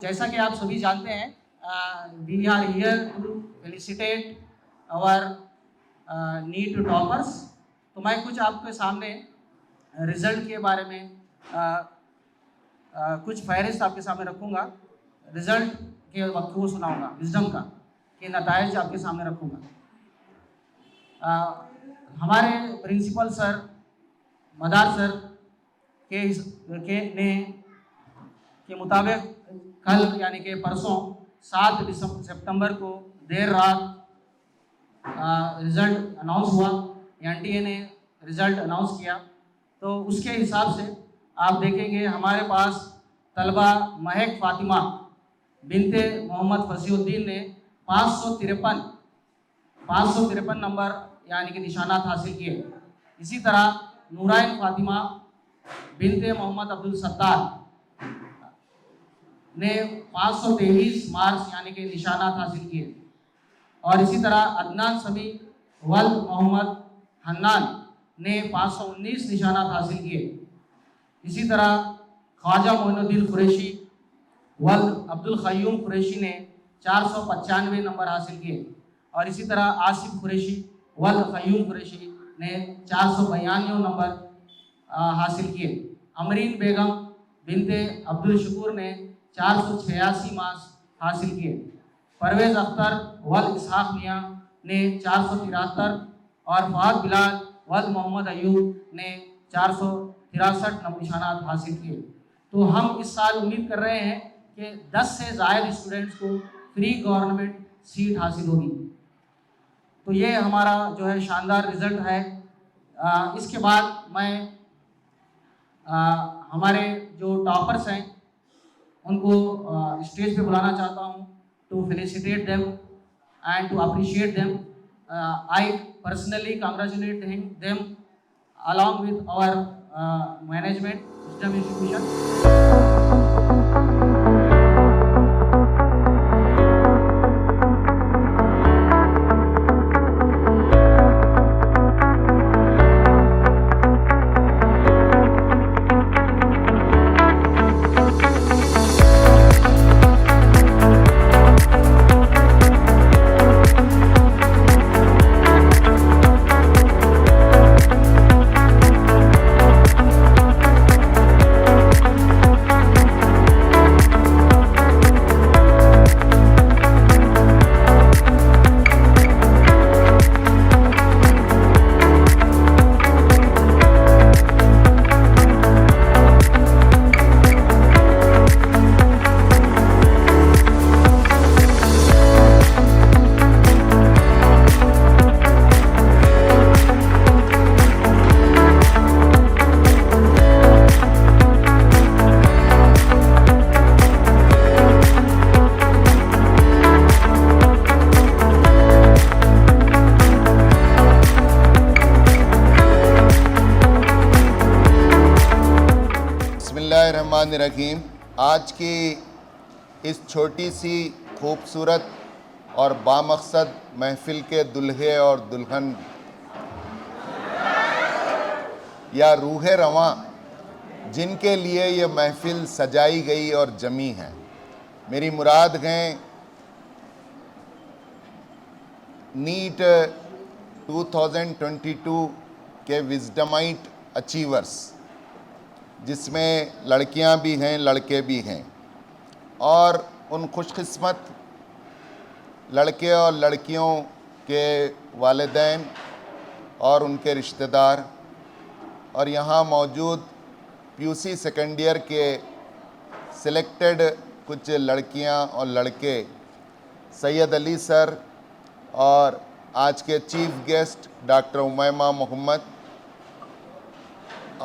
जैसा कि आप सभी जानते हैं, we are here to felicitate our NEET toppers. तो मैं कुछ आपके सामने रिजल्ट के बारे में कुछ फहरिस्त आपके सामने रखूँगा। रिजल्ट के वक्त को सुनाऊँगा, विजडम का के नतायज आपके सामने रखूँगा। हमारे प्रिंसिपल सर मदार सर के मुताबिक कल यानी कि परसों 7 सितंबर को देर रात रिज़ल्ट अनाउंस हुआ। एनटीए ने रिज़ल्ट अनाउंस किया, तो उसके हिसाब से आप देखेंगे हमारे पास तलबा महक फ़ातिमा बिनते मोहम्मद फसीउद्दीन ने 553 नंबर यानी कि निशानात हासिल किए। इसी तरह नूराइन फ़ातिमा बिनते मोहम्मद अब्दुल सत्तार ने 523 मार्क्स यानी कि निशानात हासिल किए। और इसी तरह अदनान समी वल्द मोहम्मद हन्नान ने 519 निशानात हासिल किए। इसी तरह ख्वाजा मोइनुद्दीन कुरैशी वल्द अब्दुल क़य्यूम कुरैशी ने 495 नंबर हासिल किए। और इसी तरह आसिफ कुरैशी वल्द क़य्यूम कुरैशी ने 492 नंबर हासिल किए। अमरीन बेगम बिनते अब्दुल शकूर ने 486 मार्क्स हासिल किए। परवेज़ अख्तर वल्द इसहाक मियाँ ने 473 और फ़ाद बिलाल वल्द मोहम्मद अयूब ने 463 निशानात हासिल किए। तो हम इस साल उम्मीद कर रहे हैं कि 10 से ज़ायद स्टूडेंट्स को फ्री गवर्नमेंट सीट हासिल होगी। तो ये हमारा जो है शानदार रिज़ल्ट है। इसके बाद मैं हमारे जो टॉपर्स हैं उनको स्टेज पे बुलाना चाहता हूँ to felicitate them and to appreciate them. I personally congratulate them along with our management Wisdom Institution. बिस्मिल्लाहिर्रहमानिर्रहीम। आज की इस छोटी सी खूबसूरत और बामकसद महफ़िल के दुल्हे और दुल्हन या रूह रवां जिनके लिए ये महफ़िल सजाई गई और जमी है, मेरी मुराद हैं नीट 2022 के विजडमाइट अचीवर्स, जिसमें लड़कियां भी हैं लड़के भी हैं, और उन खुशकिस्मत लड़के और लड़कियों के वालिदैन और उनके रिश्तेदार और यहाँ मौजूद पीयूसी सेकेंड ईयर के सिलेक्टेड कुछ लड़कियां और लड़के, सैयद अली सर और आज के chief guest doctor Umaima Mohammad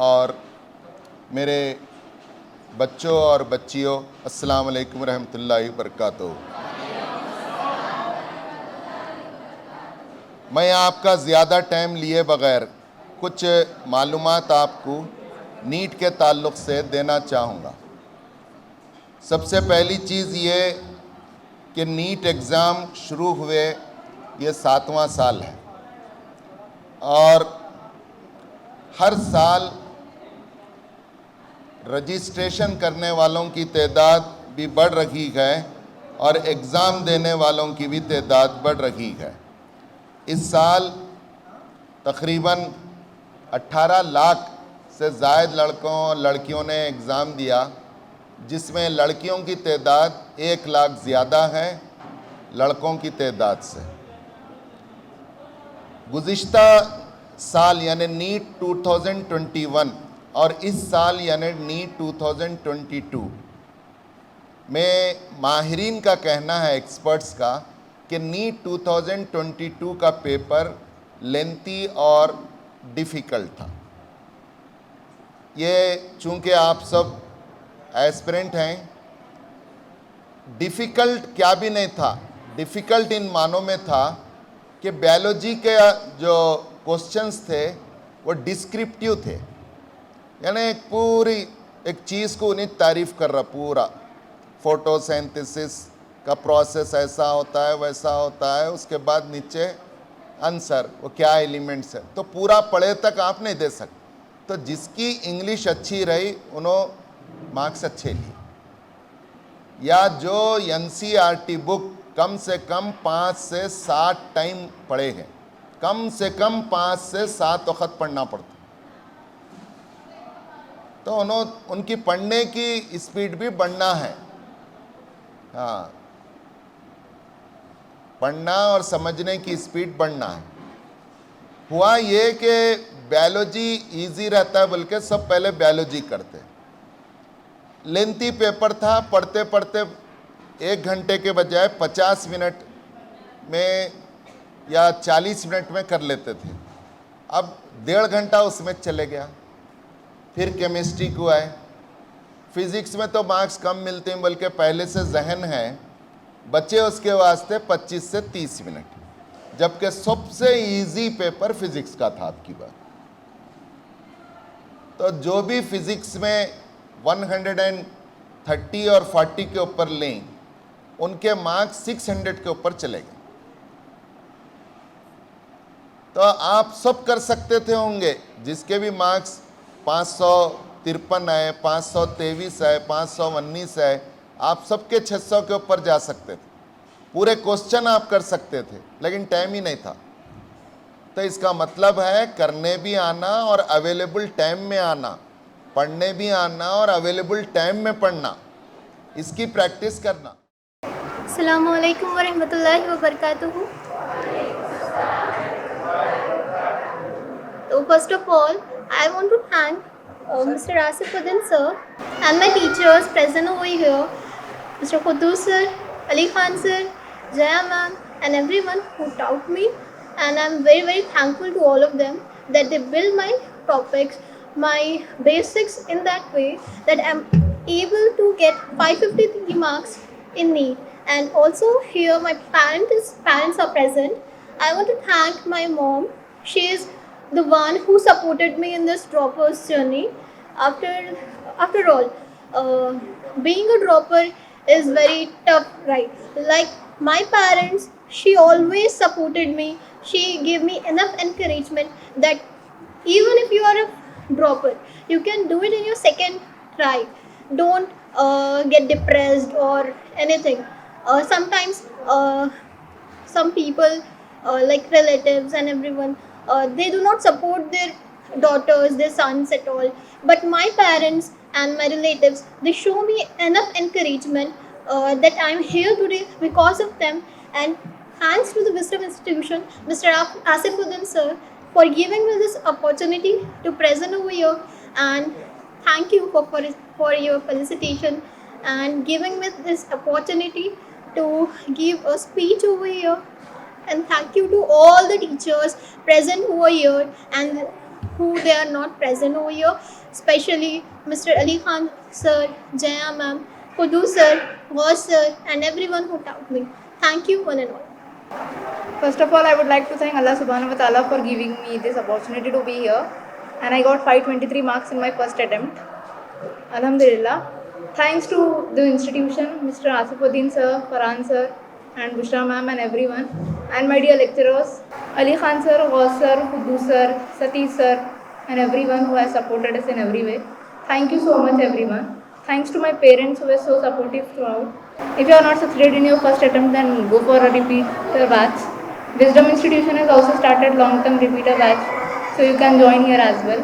और मेरे बच्चों और बच्चियों, अस्सलाम वालेकुम रहमतुल्लाहि बरकातुहू। मैं आपका ज़्यादा टाइम लिए बग़ैर कुछ मालूमात आपको नीट के ताल्लुक़ से देना चाहूँगा। सबसे पहली चीज़ ये कि नीट एग्ज़ाम शुरू हुए ये 7वां साल है और हर साल रजिस्ट्रेशन करने वालों की तादाद भी बढ़ रही है और एग्ज़ाम देने वालों की भी तादाद बढ़ रही है। इस साल तकरीबन 18 लाख से ज़ायद लड़कों और लड़कियों ने एग्ज़ाम दिया, जिसमें लड़कियों की तादाद 1 लाख ज़्यादा है लड़कों की तादाद से। गुज़िश्ता साल यानी नीट 2021 और इस साल यानी नीट 2022 में माहिरीन का कहना है, एक्सपर्ट्स का, कि नीट 2022 का पेपर लेंथी और डिफ़िकल्ट था। ये चूँकि आप सब एस्पिरेंट हैं, डिफ़िकल्ट क्या भी नहीं था। डिफ़िकल्ट इन मानों में था कि बायोलॉजी के जो क्वेश्चंस थे वो डिस्क्रिप्टिव थे, यानी एक पूरी एक चीज़ को उन्हीं तारीफ़ कर रहा, पूरा फोटोसिंथेसिस का प्रोसेस ऐसा होता है वैसा होता है, उसके बाद नीचे आंसर वो क्या एलिमेंट्स है, तो पूरा पढ़े तक आप नहीं दे सकते। तो जिसकी इंग्लिश अच्छी रही उन्होंने मार्क्स अच्छे लिए, या जो NCERT बुक कम से कम 5 से 7 टाइम पढ़े हैं, कम से कम 5 से 7 वक्त पढ़ना पड़ता, तो उनकी पढ़ने की स्पीड भी बढ़ना है। हाँ, पढ़ना और समझने की स्पीड बढ़ना है। हुआ ये कि बायोलॉजी इजी रहता है, बल्कि सब पहले बायोलॉजी करते। लेंथी पेपर था, पढ़ते पढ़ते 1 घंटे के बजाय 50 मिनट में या 40 मिनट में कर लेते थे, अब 1.5 घंटा उसमें चले गया। फिर केमिस्ट्री को आए, फिज़िक्स में तो मार्क्स कम मिलते हैं, बल्कि पहले से जहन है, बचे उसके वास्ते 25 से 30 मिनट, जबकि सबसे इजी पेपर फिज़िक्स का था आपकी बात। तो जो भी फिज़िक्स में 130 और 40 के ऊपर लें, उनके मार्क्स 600 के ऊपर चले गए। तो आप सब कर सकते थे होंगे, जिसके भी मार्क्स 553 है, 523 है, 519 है, आप सबके 600 के ऊपर जा सकते थे, पूरे क्वेश्चन आप कर सकते थे, लेकिन टाइम ही नहीं था। तो इसका मतलब है करने भी आना और अवेलेबल टाइम में आना, पढ़ने भी आना और अवेलेबल टाइम में पढ़ना, इसकी प्रैक्टिस करना। अस्सलामु अलैकुम वरहमतुल्लाहि वबरकातुहू। So first of all, I want to thank Mr. Asifuddin sir and my teachers present over here, Mr. Quddus sir, Ali Khan sir, Jaya ma'am, and everyone who taught me. And I'm very thankful to all of them that they build my topics, my basics in that way that I'm able to get 553 marks in NEET. And also here my parents are present. I want to thank my mom. She is the one who supported me in this droppers journey. After all, being a dropper is very tough, right? Like my parents, she always supported me. She gave me enough encouragement that even if you are a dropper, you can do it in your second try. Don't get depressed or anything. Sometimes some people like relatives and everyone, they do not support their daughters, their sons at all, but my parents and my relatives, they show me enough encouragement that I'm here today because of them. And thanks to the Wisdom Institution, Mr. Asifuddin sir, for giving me this opportunity to present over here. And thank you for your felicitation and giving me this opportunity to give a speech over here. And thank you to all the teachers present over here and who they are not present over here, especially Mr. Ali Khan sir, Jaya ma'am, Quddus sir, Ghaus sir, and everyone who taught me. Thank you one and all. First of all, I would like to thank Allah subhanahu wa ta'ala for giving me this opportunity to be here, and I got 523 marks in my first attempt. Alhamdulillah. Thanks to the institution, Mr. Asifuddin sir, Farhan sir, and Bushra ma'am and everyone, and my dear lecturers, Ali Khan sir, Ghaus sir, Quddus sir, Satish sir, and everyone who has supported us in every way. Thank you so much everyone. Thanks to my parents who were so supportive throughout. If you are not succeeded in your first attempt, then go for a repeater batch. Wisdom Institution has also started long-term repeater batch, so you can join here as well.